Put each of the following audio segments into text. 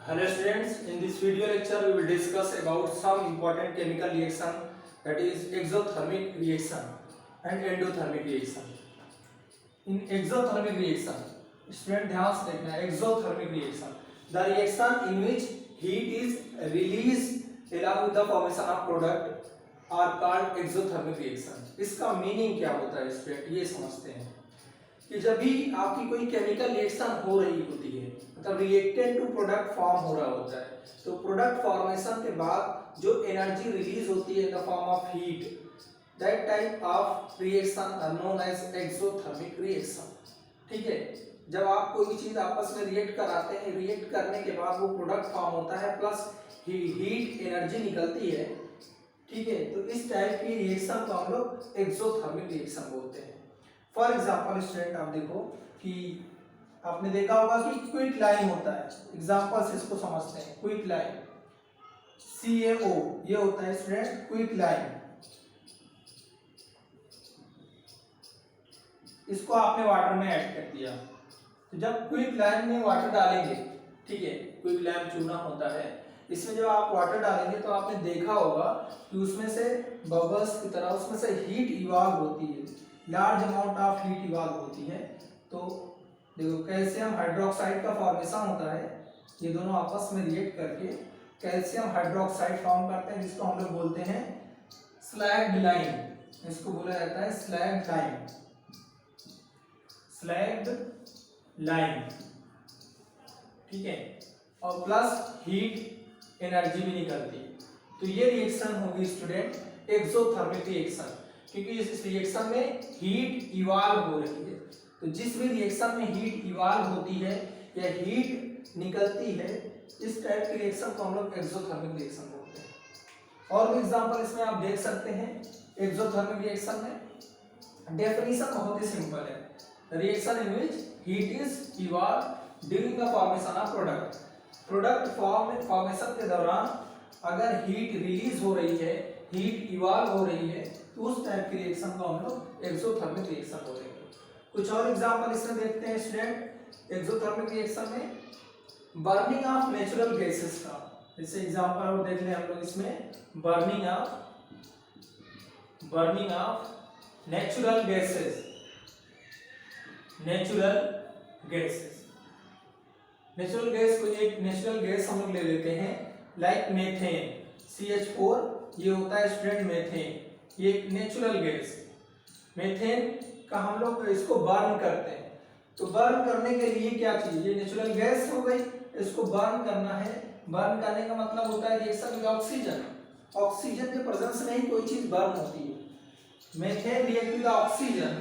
Hello students, in this video lecture we will discuss about some important chemical reaction, that is exothermic reaction and endothermic reaction. In exothermic reaction, student ध्यान से देखना, exothermic reaction, the reaction in which heat is released along with the formation of product are called exothermic reaction. इसका meaning क्या होता है student, ये समझते हैं कि जब भी आपकी कोई केमिकल रिएक्शन हो रही होती है, मतलब रिएक्टेंट टू प्रोडक्ट फॉर्म हो रहा होता है, तो प्रोडक्ट फॉर्मेशन के बाद जो एनर्जी रिलीज होती है in the form of heat, that type of reaction are known as exothermic reaction. ठीक है, जब आप कोई भी चीज आपस में रिएक्ट कराते हैं, रिएक्ट करने के बाद वो प्रोडक्ट फॉर्म होता है प्लस हीट एनर्जी निकलती है। ठीक है, तो इस टाइप की रिएक्शन को हम लोग एक्सोथर्मिक रिएक्शन बोलते हैं। फॉर एग्जाम्पल स्टूडेंट, आप देखो कि आपने देखा होगा कि क्विक लाइन होता है। एग्जाम्पल से इसको समझते हैं। क्विक लाइन CaO, ये होता है स्टूडेंट क्विक लाइन। इसको आपने वाटर में ऐड कर दिया, तो जब क्विक लाइन में वाटर डालेंगे, ठीक है, क्विक लाइन चूना होता है, इसमें जब आप वाटर डालेंगे तो आपने देखा होगा कि उसमें से बबल्स की तरह उसमें से हीट इवॉल्व होती है, large amount of heat evolve होती है। तो देखो कैल्शियम हाइड्रोक्साइड का फॉर्मेशन होता है, ये दोनों आपस में रिएक्ट करके कैल्शियम हाइड्रोक्साइड फॉर्म करते हैं, जिसको हम लोग बोलते हैं स्लैग्ड लाइन। इसको बोला जाता है स्लैग्ड लाइन, स्लैग्ड लाइन। ठीक है, और प्लस हीट एनर्जी भी निकलती है। तो ये रिएक्शन होगी स्टूडेंट एक्सोथर्मिक रिएक्शन, क्योंकि इस रिएक्शन में हीट इवॉल्व हो रही है। तो जिस भी रिएक्शन में हीट इवॉल्व होती है या हीट निकलती है, इस टाइप की रिएक्शन को हम लोग एक्सोथर्मिक रिएक्शन बोलते हैं। और भी एग्जांपल इसमें आप देख सकते हैं। एक्सोथर्मिक रिएक्शन में डेफिनेशन बहुत ही सिंपल है, reaction in which heat is evolve during the formation of product. Product formation के दौरान अगर हीट रिलीज हो रही है, हीट इवॉल्व हो रही है, तो उस टाइप की रिएक्शन को हम लोग एक्सोथर्मिक रिएक्शन बोलेंगे। कुछ और एग्जांपल इसमें देखते हैं स्टूडेंट। एक्सोथर्मिक रिएक्शन में बर्निंग ऑफ नेचुरल गैसेस का, जैसे एग्जांपल और देख लें हम लोग इसमें, burning of natural gases. Natural gas को एक नेचुरल गैस हम लोग ले लेते हैं, लाइक मेथेन CH4, ये होता है स्टूडेंट मेथेन, ये एक नेचुरल गैस। मेथेन का हम लोग इसको बर्न करते हैं, तो बर्न करने के लिए क्या चाहिए, ये नेचुरल गैस हो गई, इसको बर्न करना है। बर्न करने का मतलब होता है रिएक्शन विद ऑक्सीजन। ऑक्सीजन के प्रेजेंस में ही कोई चीज बर्न होती है। Methane react with oxygen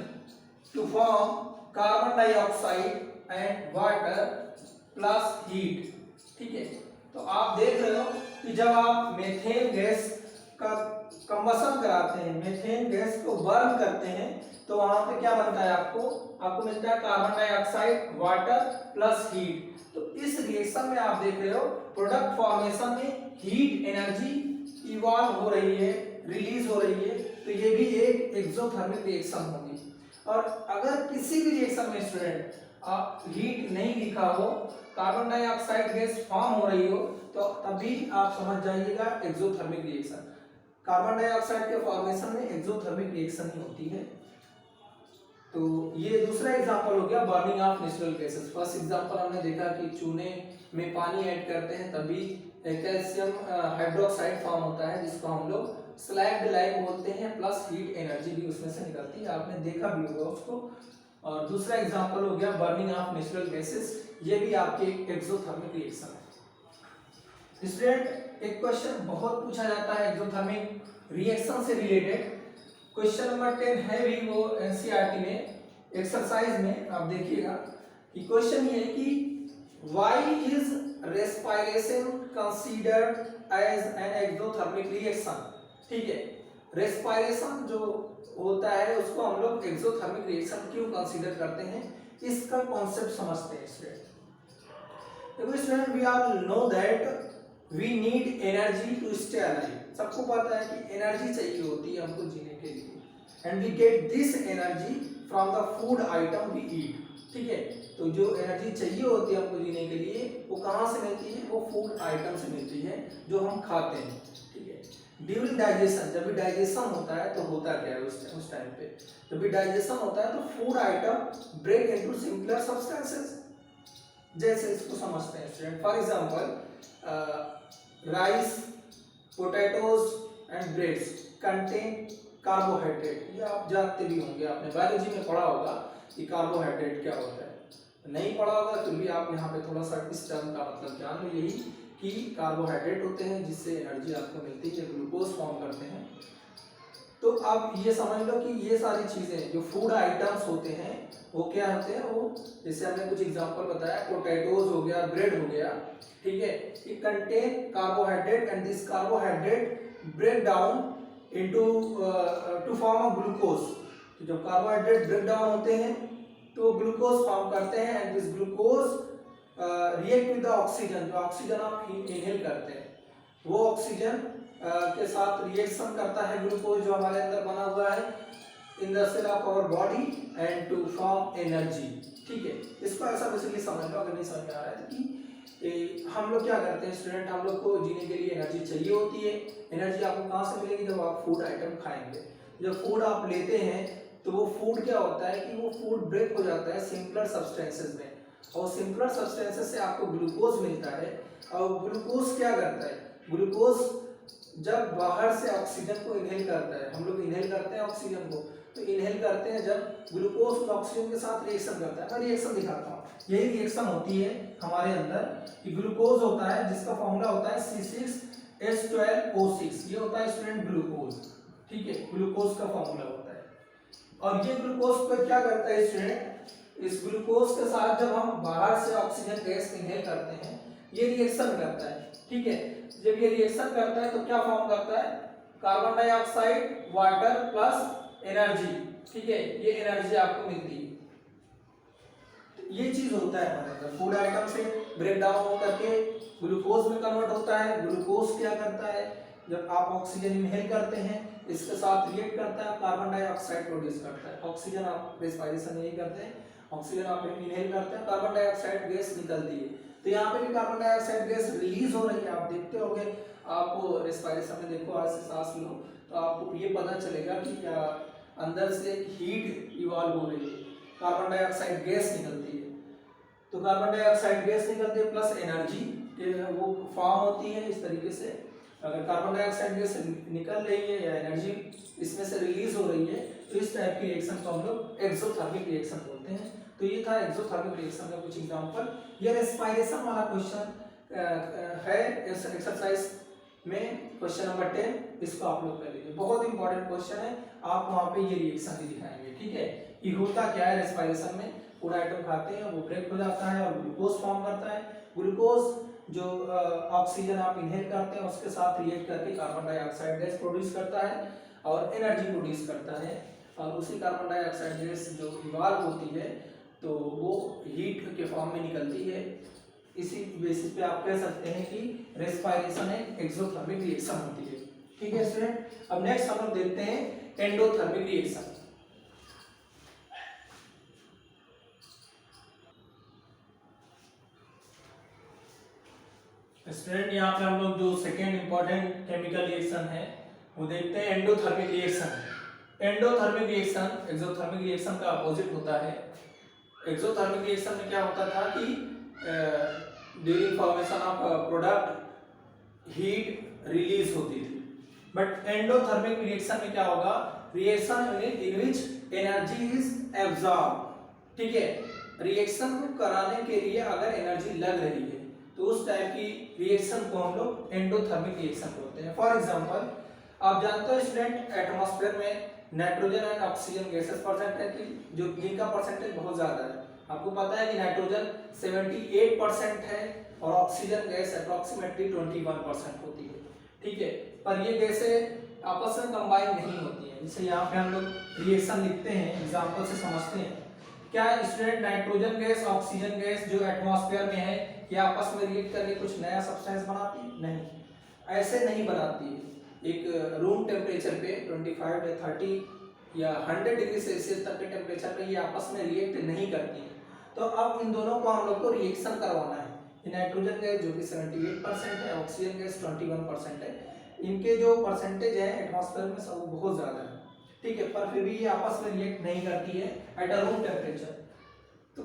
to form carbon dioxide and water plus heat. ठीक है, तो आप देख रहे हो कि जब आप मेथेन गैस का कंबशन कराते हैं, मेथेन गैस को बर्न करते हैं, तो वहां पे क्या बनता है, आपको मिलता है carbon dioxide, water plus heat. तो इस रिएक्शन में आप देख रहे हो प्रोडक्ट फॉर्मेशन में हीट एनर्जी इवॉल्व हो रही है, रिलीज हो रही है, तो ये भी एक एक्सोथर्मिक रिएक्शन होगी। और अगर किसी भी रिएक्शन में स्टूडेंट आप हीट नहीं दिखा हो, कार्बन डाइऑक्साइड गैस फॉर्म हो रही हो, तो तभी आप समझ जाइएगा एक्सोथर्मिक रिएक्शन। कार्बन डाइऑक्साइड के फॉर्मेशन में एक्सोथर्मिक रिएक्शन ही होती है। तो ये दूसरा एग्जांपल हो गया burning of natural gases. First example हमने देखा कि चूने में पानी ऐड करते हैं तभी कैल्शियम हाइड्रोक्साइड फॉर्म होता है, जिसको हम लोग स्लैग्ड लाइन बोलते हैं, प्लस हीट एनर्जी भी उसमें से निकलती है, आपने देखा भी होगा उसको। और दूसरा एग्जांपल हो गया बर्निंग ऑफ नेचुरल गैसेस, ये भी आपके एक्सोथर्मिक रिएक्शन है। स्टूडेंट, एक क्वेश्चन बहुत पूछा जाता है एक्सोथर्मिक रिएक्शन से रिलेटेड। क्वेश्चन नंबर 10 है भी वो एनसीईआरटी में, एक्सरसाइज में आप देखिएगा कि क्वेश्चन ये है कि why is respiration considered as an exothermic reaction. ठीक है, रेस्पिरेशन जो होता है उसको हम लोग एक्सोथर्मिक रिएक्शन क्यों कंसीडर करते हैं, इसका कॉन्सेप्ट समझते हैं स्टूडेंट। देखो student, we all know that we need energy to stay alive. सबको पता है कि एनर्जी चाहिए होती है हमको जीने के लिए, and we get this energy from the food item we eat. ठीक है, तो जो एनर्जी चाहिए होती है हमको जीने के लिए वो कहाँ से मिलती है, वो फूड आइटम से मिलती है जो हम खाते हैं। ठीक है, ड्यूरिंग डाइजेशन, जब भी डाइजेशन होता है तो होता क्या है उस टाइम पे, जब भी डाइजेशन होता है तो food item break into simpler substances. जैसे इसको समझते हैं student, for example rice, potatoes and breads contain carbohydrate. ये आप जानते भी होंगे, आपने बायोलॉजी में पढ़ा होगा कि कार्बोहाइड्रेट क्या होता है। नहीं पढ़ा होगा फिर भी आप यहाँ पे थोड़ा सा इस टर्म का मतलब जान लो, यही कि कार्बोहाइड्रेट होते हैं जिससे एनर्जी आपको मिलती है, ग्लूकोज फॉर्म करते हैं। तो आप ये समझ लो कि ये सारी चीज़ें जो फूड आइटम्स होते हैं वो क्या होते हैं, वो जैसे हमने कुछ एग्जांपल बताया, पोटैटोज हो गया, ब्रेड हो गया। ठीक है, ये contain carbohydrate and this carbohydrate break down into to form a glucose. तो जब कार्बोहाइड्रेट ब्रेक डाउन होते हैं तो ग्लूकोज फॉर्म करते हैं and this glucose react with the oxygen. जो ऑक्सीजन आप इनहेल करते हैं वो ऑक्सीजन के साथ रिएक्शन करता है ग्लूकोज जो हमारे अंदर बना हुआ है in the cell of our body and to form energy. ठीक है, इसको ऐसा बेसिकली समझ लो, अगर नहीं समझ में आ रहा है कि हम लोग क्या करते हैं स्टूडेंट, हम लोग को जीने के लिए एनर्जी चाहिए होती है। एनर्जी आपको कहाँ से मिलेगी, जब आप फूड आइटम खाएंगे। जब फूड आप लेते हैं तो वो फूड क्या होता है कि वो फूड ब्रेक हो जाता है सिंपलर सब्सटेंसेस में, और सिंपलर सब्सटेंसेस से आपको ग्लूकोज मिलता है। और ग्लूकोज क्या करता है, ग्लूकोज जब बाहर से ऑक्सीजन को इनहेल करता है, हम लोग इनहेल करते हैं ऑक्सीजन को, तो इनहेल करते हैं जब ग्लूकोज ऑक्सीजन के साथ रिएक्शन करता है। मैं रिएक्शन दिखाता हूँ, यही रिएक्शन होती है हमारे अंदर कि ग्लूकोज होता है जिसका फॉर्मूला होता है C6H12O6, ये होता है स्टूडेंट ग्लूकोज। ठीक है, ग्लूकोज का फॉर्मूला होता है। और ये ग्लूकोज पर क्या करता है स्टूडेंट, इस ग्लूकोज के साथ जब हम बाहर से ऑक्सीजन गैस इनहेल करते हैं ये रिएक्शन करता है। ठीक है, जब ये रिएक्शन करता है तो क्या फॉर्म करता है, carbon dioxide, water plus energy. ठीक है, ये एनर्जी आपको मिलती है। ये चीज होता है हमारे अंदर, फूड आइटम से ब्रेक डाउन होकर के ग्लूकोज में कन्वर्ट होता है। ग्लूकोज क्या करता है, जब आप ऑक्सीजन इनहेल करते हैं इसके साथ रिएक्ट करता है, कार्बन डाइऑक्साइड प्रोड्यूस करता है। ऑक्सीजन आप रेस्पिरेशन नहीं करते हैं, ऑक्सीजन आप इनहेल करते हैं, कार्बन डाइऑक्साइड गैस निकलती है। तो यहाँ पे भी कार्बन डाइऑक्साइड गैस रिलीज हो रही है, आप देखते होंगे, आपको रेस्पिरेशन में देखो, आज से सांस लो तो आपको ये पता चलेगा कि अंदर से हीट इवॉल्व हो रही है, कार्बन डाइऑक्साइड गैस निकलती है। तो कार्बन डाइऑक्साइड गैस निकलती है प्लस एनर्जी वो फॉर्म होती है। इस तरीके से अगर कार्बन डाइऑक्साइड गैस निकल रही है या एनर्जी इसमें से रिलीज हो रही है तो इस टाइप की रिएक्शन को हम लोग एक्सोथर्मिक रिएक्शन बोलते हैं। तो ये था एक्सोथर्मिक रिएक्शन का कुछ एग्जांपल। ये रेस्पिरेशन वाला क्वेश्चन है एक्सरसाइज में, क्वेश्चन नंबर 10, इसको आप लोग कर लीजिए, बहुत इंपॉर्टेंट क्वेश्चन है। आप वहाँ पे ये रिएक्शन भी दिखाएंगे। ठीक है, कि होता क्या है रेस्पिरेशन में, फूड आइटम खाते हैं वो ब्रेक हो जाता है और ग्लूकोज फॉर्म करता है। ग्लूकोज जो ऑक्सीजन आप इनहेल करते हैं उसके साथ रिएक्ट करके कार्बन डाइऑक्साइड गैस प्रोड्यूस करता है और एनर्जी प्रोड्यूस करता है। और उसी कार्बन डाइऑक्साइड गैस जो इवॉल्व होती है तो वो हीट के फॉर्म में निकलती है। इसी बेसिस पे आप कह सकते हैं कि रेस्पिरेशन एक एक्सोथर्मिक रिएक्शन होती है। ठीक है स्टूडेंट, अब नेक्स्ट हम लोग देखते हैं एंडोथर्मिक रिएक्शन। स्टूडेंट यहाँ पे हम लोग जो सेकेंड इंपॉर्टेंट केमिकल रिएक्शन है वो देखते हैं endothermic reaction. Endothermic reaction exothermic reaction का अपोजिट होता है। एक्सोथर्मिक रिएक्शन में क्या होता था कि during formation of product heat release होती थी, बट एंडोथर्मिक रिएक्शन में क्या होगा, reaction in which energy is absorb. ठीक है, रिएक्शन को कराने के लिए अगर एनर्जी लग रही है तो उस टाइप की रिएक्शन को हम लोग एंडोथर्मिक रिएक्शन बोलते हैं। फॉर एग्जांपल आप जानते हो स्टूडेंट एटमॉस्फेयर में nitrogen and oxygen gases percentage की जो जिनका परसेंटेज बहुत ज्यादा है। आपको पता है कि नाइट्रोजन 78% है और ऑक्सीजन गैस अप्रोक्सीमेटली 21% होती है। ठीक है, पर ये गैसें आपस में कंबाइन नहीं होती हैं। जैसे यहाँ पे हम लोग रिएक्शन लिखते हैं, एग्जांपल से समझते हैं। क्या student nitrogen gas oxygen gas जो एटमॉस्फेयर में है ये आपस में रिएक्ट करके कुछ नया सब्सटेंस बनाती है? नहीं, ऐसे नहीं बनाती है। एक रूम टेम्परेचर पे 25 या 30 या 100 डिग्री सेल्सियस तक के टेम्परेचर पे ये आपस में रिएक्ट नहीं करती है। तो अब इन दोनों को हम लोग को रिएक्शन करवाना है। नाइट्रोजन गैस जो कि 78% है, ऑक्सीजन गैस 21% है, इनके जो परसेंटेज है एटमॉस्फेयर में सब बहुत ज़्यादा है, ठीक है, पर फिर भी ये आपस में रिएक्ट नहीं करती है एट अ रूम टेम्परेचर। तो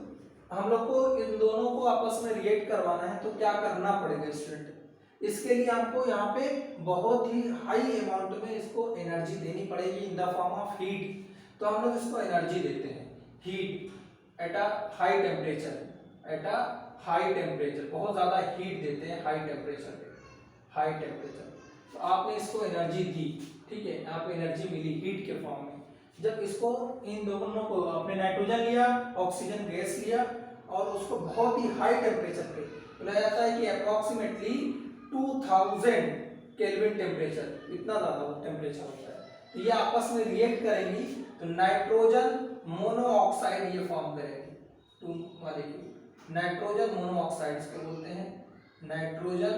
हम लोग को इन दोनों को आपस में रिएक्ट करवाना है, तो क्या करना पड़ेगा स्टूडेंट? इसके लिए आपको यहाँ पे बहुत ही हाई अमाउंट में इसको एनर्जी देनी पड़ेगी इन द फॉर्म ऑफ हीट। तो हम लोग इसको एनर्जी देते हैं heat at a high temperature, at a high temperature, बहुत ज़्यादा हीट देते हैं हाई टेम्परेचर पे, हाई टेम्परेचर। तो आपने इसको एनर्जी दी, ठीक है, आपको एनर्जी मिली हीट के फॉर्म में। जब इसको इन दोनों को आपने नाइट्रोजन लिया, ऑक्सीजन गैस लिया और उसको बहुत ही हाई टेम्परेचर पे बोला जाता है कि अप्रोक्सीमेटली 2000 केल्विन टेम्परेचर, इतना ज़्यादा टेम्परेचर होता है, तो ये आपस में रिएक्ट करेंगी तो नाइट्रोजन मोनोऑक्साइड ये फॉर्म करेंगे। टू मॉलिक्यूल नाइट्रोजन मोनोऑक्साइड इसको बोलते हैं, नाइट्रोजन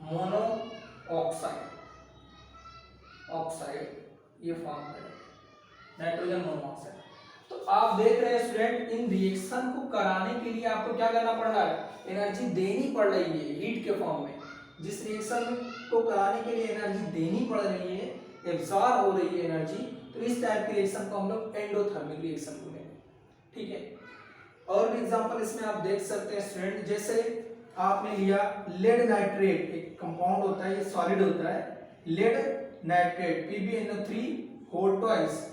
मोनोऑक्साइड, ऑक्साइड ये फॉर्म करेंगे नाइट्रोजन मोनोऑक्साइड। तो आप देख रहे हैं स्टूडेंट, इन रिएक्शन को कराने के लिए आपको क्या करना पड़ रहा है? एनर्जी देनी पड़ रही है हीट के फॉर्म में। जिस रिएक्शन को कराने के लिए एनर्जी देनी पड़ रही है, एब्जॉर्ब हो रही है एनर्जी, तो इस टाइप के रिएक्शन को हम लोग एंडोथर्मिक रिएक्शन बोलेंगे, ठीक है। और भी एग्जांपल इसमें आप देख सकते हैं स्टूडेंट, जैसे आपने लिया लेड नाइट्रेट, एक कंपाउंड होता है, ये सॉलिड होता है, lead nitrate PbNO3 whole twice,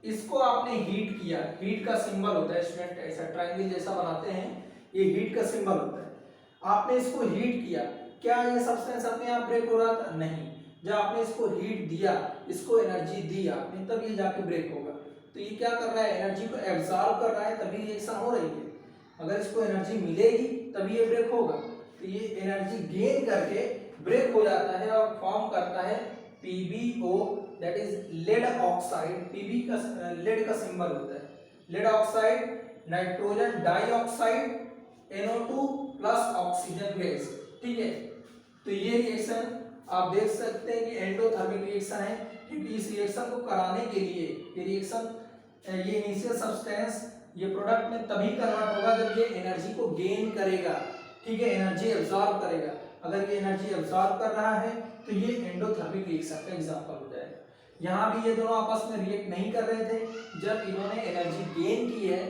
इसको आपने हीट किया, हीट का सिंबल होता है स्टूडेंट, ऐसा ट्रायंगल जैसा बनाते हैं, ये हीट का सिंबल होता है। आपने इसको हीट किया, क्या ये सब्सटेंस अपने आप ब्रेक हो रहा था? नहीं, जब आपने इसको हीट दिया, इसको एनर्जी दी आपने, तब ये जाके ब्रेक होगा। तो ये क्या कर रहा है? एनर्जी को एब्जॉर्ब कर रहा है, तभी रिएक्शन हो रही है। अगर इसको एनर्जी मिलेगी तभी ये ब्रेक होगा। तो ये एनर्जी गेन करके ब्रेक हो जाता है और फॉर्म करता है PbO, that is lead oxide. Pb का लेड का सिंबल होता है, lead oxide, nitrogen dioxide, NO2 plus oxygen gas, ठीक है। तो ये रिएक्शन आप देख सकते हैं कि एंडोथर्मिक रिएक्शन है, क्योंकि इस रिएक्शन को कराने के लिए ये रिएक्शन, ये इनिशियल सब्सटेंस ये प्रोडक्ट में तभी कन्वर्ट होगा जब ये एनर्जी को गेन करेगा, ठीक है, एनर्जी एब्जॉर्ब करेगा। अगर ये एनर्जी एब्जॉर्ब कर रहा है तो ये एंडोथर्मिक रिएक्शन का एग्जांपल हो जाएगा। यहाँ भी ये दोनों आपस में रिएक्ट नहीं कर रहे थे, जब इन्होंने एनर्जी गेन की है,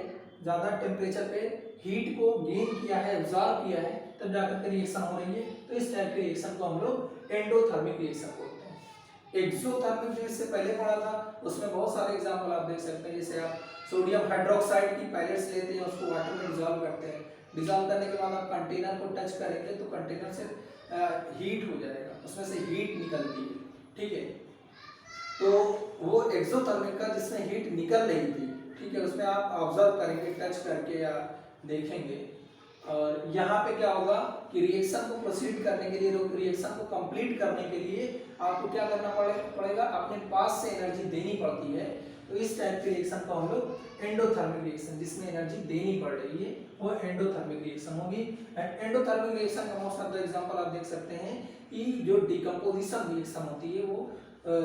ज़्यादा टेम्परेचर पे हीट को गेन किया है, एब्जॉर्ब किया है, तब जाकर के रिएक्शन हो रही है। तो इस टाइप के रिएक्शन को हम लोग एंडोथर्मिक रिएक्शन बोलते हैं। एक्सोथर्मिक जो इससे पहले पढ़ा था, उसमें बहुत सारे एग्जाम्पल आप देख सकते हैं। जैसे आप सोडियम हाइड्रोक्साइड की पैलेट्स लेते हैं, उसको वाटर में डिजॉल्व करते हैं, डिजॉल्व करने के बाद आप कंटेनर को टच करेंगे तो कंटेनर से हीट हो जाएगा, उसमें से हीट निकलती है, ठीक है। तो वो एक्सोथर्मिक का जिसमें हीट निकल रही थी, ठीक है, उसमें आप ऑब्जर्व करेंगे टच करके या देखेंगे। और यहाँ पे क्या होगा कि रिएक्शन को प्रोसीड करने के लिए, रिएक्शन को कंप्लीट करने के लिए आपको क्या करना पड़ेगा? अपने पास से एनर्जी देनी पड़ती है। तो इस टाइप के रिएक्शन को हम लोग एंडोथर्मिक रिएक्शन, जिसमें एनर्जी देनी पड़ रही है, वो एंडोथर्मिक रिएक्शन होगी। एंड एंडोथर्मिक रिएक्शन का मोस्ट ऑफ द एग्जांपल आप देख सकते हैं कि जो डिकम्पोजिशन रिएक्शन होती है, वो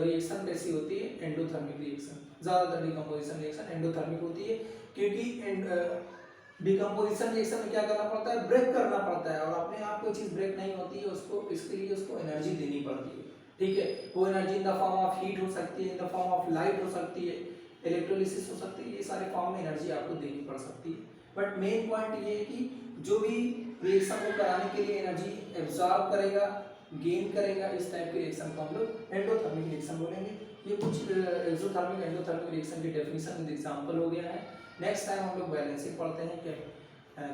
रिएक्शन कैसी होती है? Endothermic reaction. ज्यादातर डिकम्पोजिशन रिएक्शन एंडोथर्मिक होती है, क्योंकि डिकम्पोजिशन रिएक्शन में क्या करना पड़ता है? ब्रेक करना पड़ता है, और अपने आप कोई चीज ब्रेक नहीं होती है, उसको इसके लिए उसको एनर्जी देनी पड़ती है, ठीक है। वो energy in the form of heat हो सकती है, in the form of light हो सकती है, इलेक्ट्रोलिसिस हो सकती है, ये सारे फॉर्म में एनर्जी आपको देनी पड़ सकती है। बट मेन पॉइंट ये है कि जो भी रिएक्शन को कराने के लिए एनर्जी एब्जॉर्ब करेगा, गेन करेगा, इस टाइप के रिएक्शन को हम लोग एंडोथर्मिक रिएक्शन बोलेंगे। ये कुछ एक्सोथर्मिक एंडोथर्मिक रिएक्शन की डेफिनेशन विद एग्जांपल हो गया है। नेक्स्ट टाइम हम लोग बैलेंसिंग पढ़ते हैं कि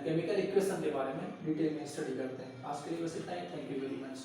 केमिकल इक्वेशन के बारे में डिटेल में स्टडी करते हैं। आज के लिए बस इतना ही। Thank you very much.